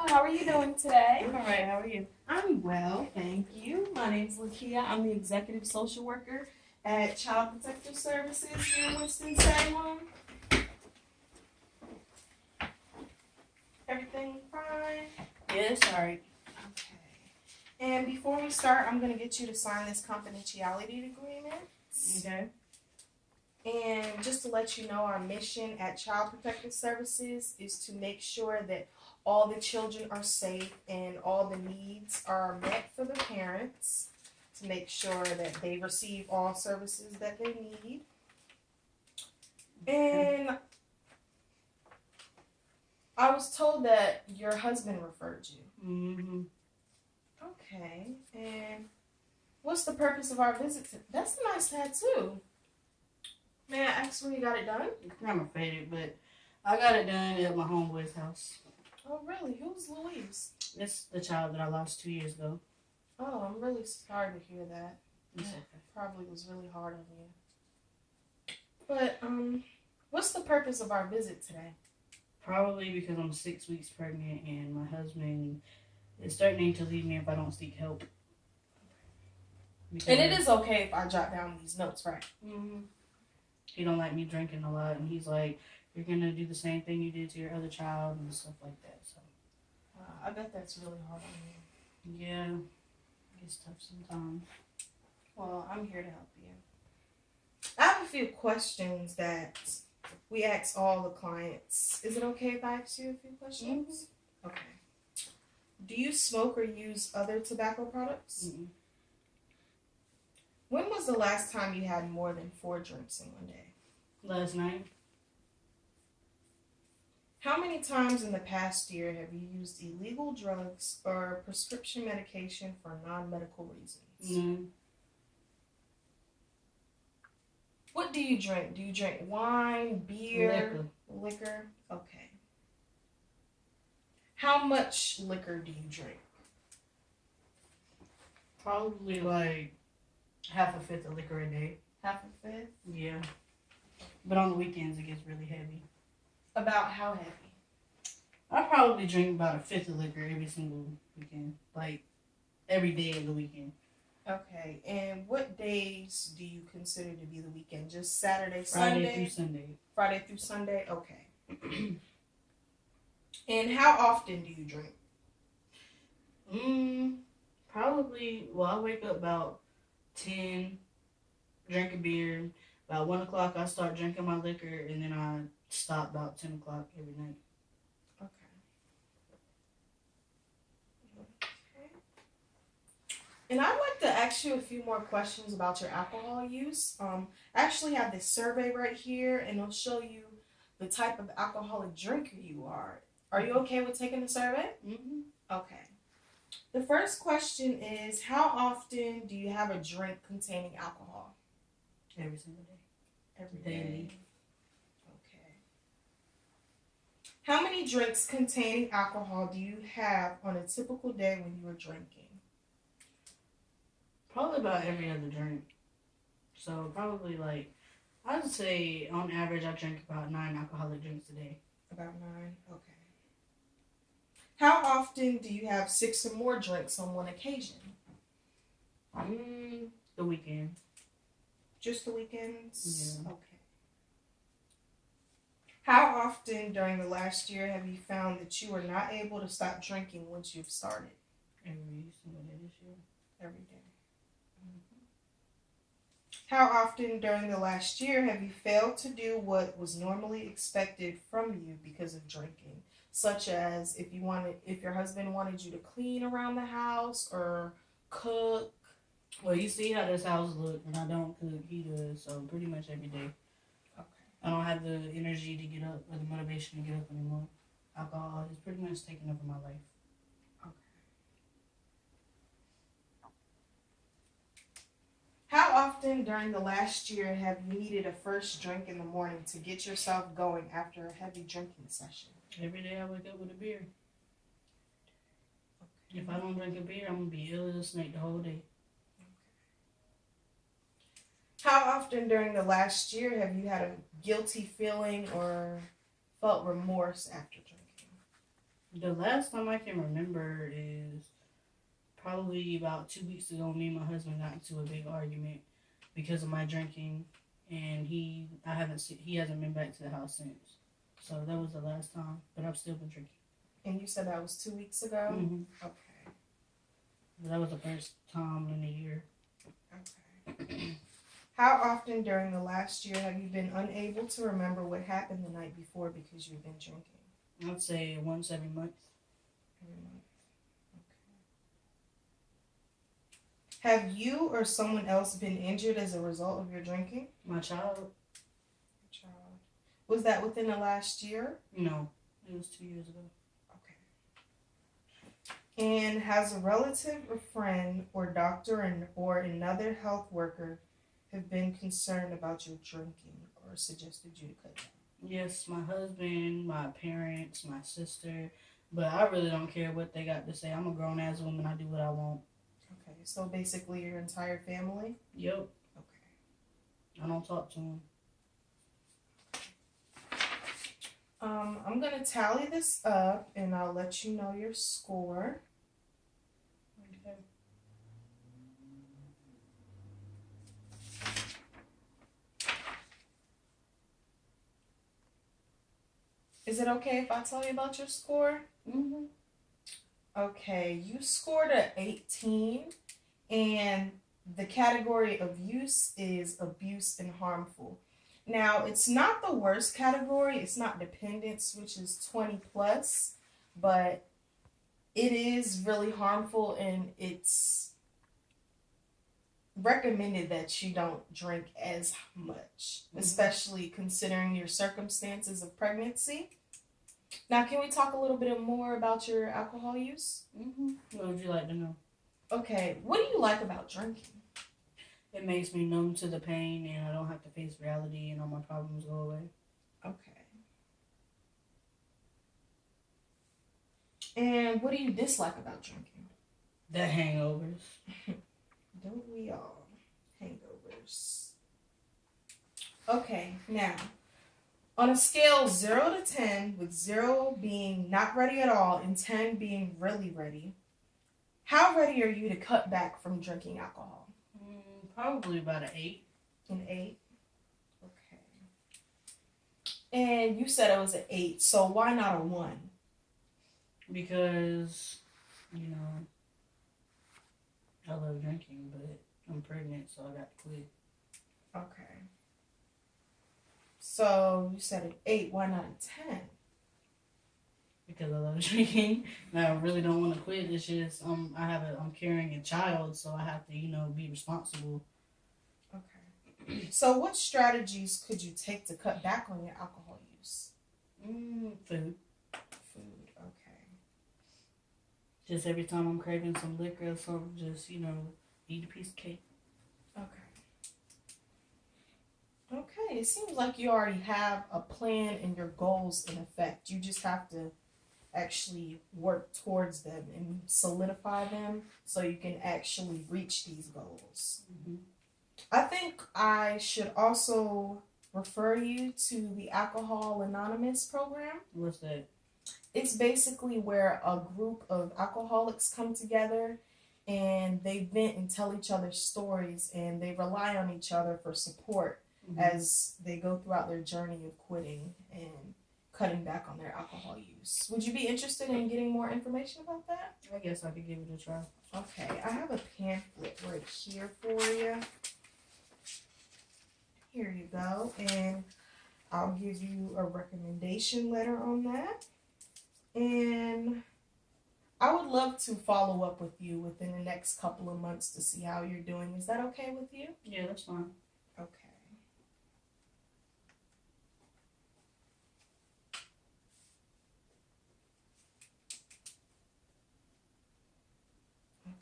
How are you doing today? I'm all right. How are you? I'm well, thank you. My name's Lakeia. I'm the executive social worker at Child Protective Services here in Winston-Salem. Everything fine? Yes, all right. Okay. And before we start, I'm going to get you to sign this confidentiality agreement. Okay. And just to let you know, our mission at Child Protective Services is to make sure that all the children are safe and all the needs are met for the parents, to make sure that they receive all services that they need. And I was told that your husband referred you. Mm-hmm. Okay. And what's the purpose of our visit? That's a nice tattoo. May I ask when you got it done? It's kind of faded, but I got it done at my homeboy's house. Oh, really? Who's Louise? It's the child that I lost 2 years ago. Oh, I'm really sorry to hear that. It's Yeah, okay. probably was really hard on you. But, what's the purpose of our visit today? Probably because I'm 6 weeks pregnant and my husband is threatening to leave me if I don't seek help. And it is okay if I jot down these notes, right? Mm-hmm. He don't like me drinking a lot, and he's like, "You're gonna do the same thing you did to your other child," and stuff like that. So, I bet that's really hard on you. yeah, it's tough sometimes. Well, I'm here to help you. I have a few questions that we ask all the clients. Is it okay if I ask you a few questions? Okay. Do you smoke or use other tobacco products? Mm-mm. When was the last time you had more than 4 drinks in one day? Last night. How many times in the past year have you used illegal drugs or prescription medication for non-medical reasons? Mm-hmm. What do you drink? Do you drink wine, beer, liquor? Okay. How much liquor do you drink? Probably like half a fifth of liquor a day. Half a fifth? Yeah. But on the weekends it gets really heavy. About how heavy? I probably drink about a fifth of liquor every single weekend. Like every day of the weekend. Okay. And what days do you consider to be the weekend? Just Saturday, Friday Sunday? through Sunday. Friday through Sunday? Okay. And how often do you drink? Probably, well, I wake up about 10, drink a beer. About 1 o'clock, I start drinking my liquor, and then I stop about 10 o'clock every night. Okay. And I'd like to ask you a few more questions about your alcohol use. I actually have this survey right here, and it'll show you the type of alcoholic drinker you are. Are you okay with taking the survey? Mm-hmm. Okay. The first question is, how often do you have a drink containing alcohol? Every single day. Every Daily. day. Okay. How many drinks containing alcohol do you have on a typical day when you are drinking? Probably about every other drink. So probably like, I would say on average I drink about 9 alcoholic drinks a day. About 9? Okay. How often do you have 6 or more drinks on one occasion? The weekend. Just the weekends? Yeah. Okay. How often during the last year have you found that you are not able to stop drinking once you've started? Every single day this year. Every day. How often during the last year have you failed to do what was normally expected from you because of drinking? Such as if your husband wanted you to clean around the house or cook. Well, you see how this house looks, and I don't cook, he does, so pretty much every day. Okay. I don't have the energy to get up or the motivation to get up anymore. Alcohol is pretty much taking over my life. Okay. How often during the last year have you needed a first drink in the morning to get yourself going after a heavy drinking session? Every day I wake up with a beer. Okay. If I don't drink a beer, I'm going to be ill as a snake the whole day. How often during the last year have you had a guilty feeling or felt remorse after drinking? The last time I can remember is probably about 2 weeks ago. Me and my husband got into a big argument because of my drinking, and he hasn't been back to the house since. So that was the last time, but I've still been drinking. And you said that was 2 weeks ago? Mm-hmm. Okay. But that was the first time in a year. Okay. How often during the last year have you been unable to remember what happened the night before because you've been drinking? I'd say once every month. Every month. Okay. Have you or someone else been injured as a result of your drinking? My child? Your child. Was that within the last year? No, it was 2 years ago. Okay. And has a relative or friend or doctor or another health worker have been concerned about your drinking or suggested you to cut down? Yes, my husband, my parents, my sister, but I really don't care what they got to say. I'm a grown ass woman. I do what I want. Okay, so basically your entire family? Yep. Okay. I don't talk to them. I'm gonna tally this up and I'll let you know your score. Okay. Is it okay if I tell you about your score? Mm-hmm. Okay, you scored a 18 and the category of use is abuse and harmful. Now, it's not the worst category. It's not dependence, which is 20 plus, but it is really harmful and it's recommended that you don't drink as much, especially considering your circumstances of pregnancy. Now, can we talk a little bit more about your alcohol use? Mm-hmm. What would you like to know? Okay, what do you like about drinking? It makes me numb to the pain and I don't have to face reality and all my problems go away. Okay. And what do you dislike about drinking? The hangovers. Don't we all? Hangovers. Okay, now, on a scale 0 to 10, with 0 being not ready at all and 10 being really ready, how ready are you to cut back from drinking alcohol? Probably about an 8. An 8? Okay. And you said it was an 8, so why not a 1? Because, you know, I love drinking, but I'm pregnant, so I got to quit. Okay. So you said an 8, why not a 10? Because I love drinking, and I really don't want to quit. It's just I'm carrying a child, so I have to, be responsible. Okay. So what strategies could you take to cut back on your alcohol use? Food. Food, okay. Just every time I'm craving some liquor or something, just, eat a piece of cake. Okay. Okay, it seems like you already have a plan and your goals in effect. You just have to actually work towards them and solidify them so you can actually reach these goals. Mm-hmm. I think I should also refer you to the Alcohol Anonymous program. What's that? It's basically where a group of alcoholics come together and they vent and tell each other stories and they rely on each other for support as they go throughout their journey of quitting and cutting back on their alcohol use. Would you be interested in getting more information about that? I guess I could give it a try. Okay, I have a pamphlet right here for you. Here you go, and I'll give you a recommendation letter on that. And I would love to follow up with you within the next couple of months to see how you're doing. Is that okay with you? Yeah, that's fine. Okay.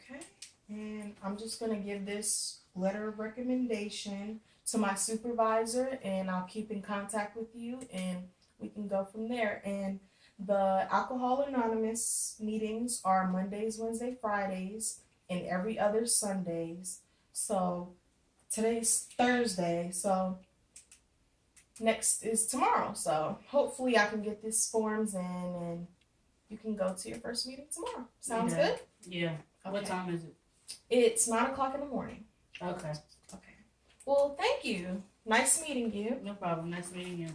Okay, and I'm just going to give this letter of recommendation to my supervisor, and I'll keep in contact with you, and we can go from there. And the Alcohol Anonymous meetings are Mondays, Wednesdays, Fridays, and every other Sundays. So today's Thursday, so next is tomorrow. So hopefully I can get these forms in and you can go to your first meeting tomorrow. Sounds Yeah. good? Yeah. Okay. What time is it? It's 9:00 in the morning. Okay. Okay. Well, thank you. Nice meeting you. No problem. Nice meeting you.